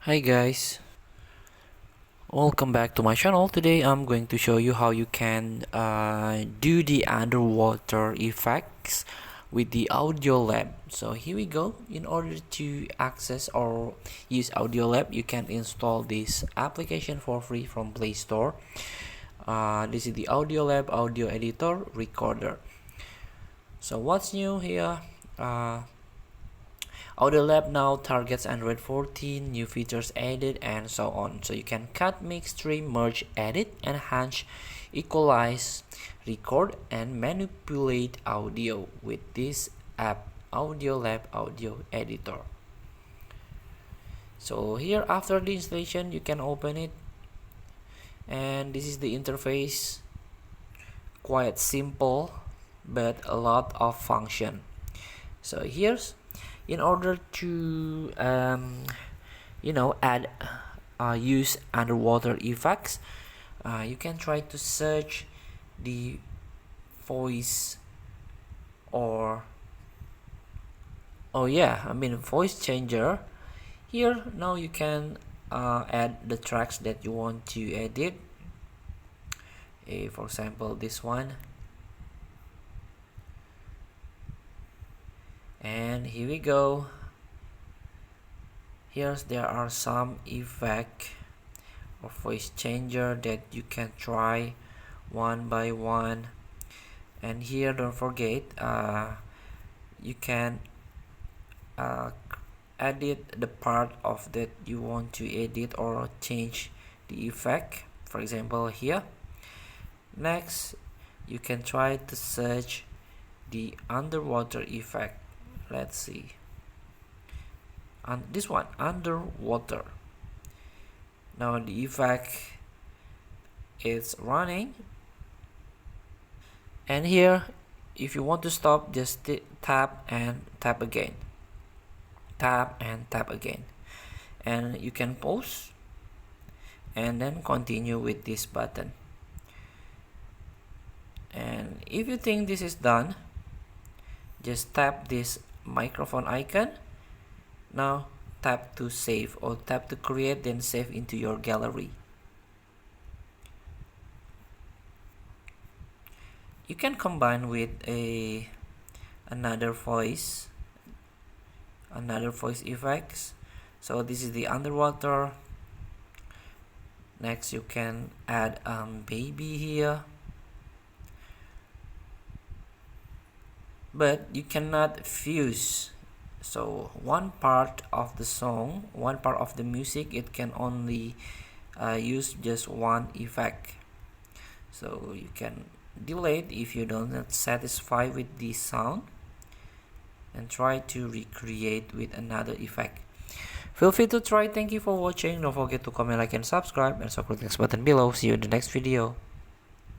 Hi guys, welcome back to my channel. Today I'm going to show you how you can do the underwater effects with the Audiolab. So here we go. In order to access or use Audiolab, you can install this application for free from Play Store. This is the Audiolab audio editor recorder. So what's new here? Audiolab now targets Android 14, new features added, and so on. So you can cut, mix, trim, merge, edit, enhance, equalize, record, and manipulate audio with this app, Audiolab Audio Editor. So here, after the installation, you can open it, and this is the interface. Quite simple, but a lot of function. So here's in order to add use underwater effects, you can try to search the voice or voice changer. Here now you can add the tracks that you want to edit. For example, this one. And here we go. There are some effect or voice changer that you can try one by one. And here, don't forget, you can edit the part of that you want to edit or change the effect. For example, here. Next, you can try to search the underwater effect. Let's see. And this one, underwater. Now the effect is running, and here if you want to stop, just tap and tap again, tap and tap again, and you can pause and then continue with this button. And if you think this is done, just tap this microphone icon. Now tap to save or tap to create, then save into your gallery. You can combine with another voice effects. So this is the underwater. Next you can add baby here, but you cannot fuse. So one part of the song, one part of the music, it can only use just one effect. So you can delete if you don't not satisfied with the sound, and try to recreate with another effect. Feel free to try. Thank you for watching. Don't forget to comment, like, and subscribe, and so click the next button below. See you in the next video.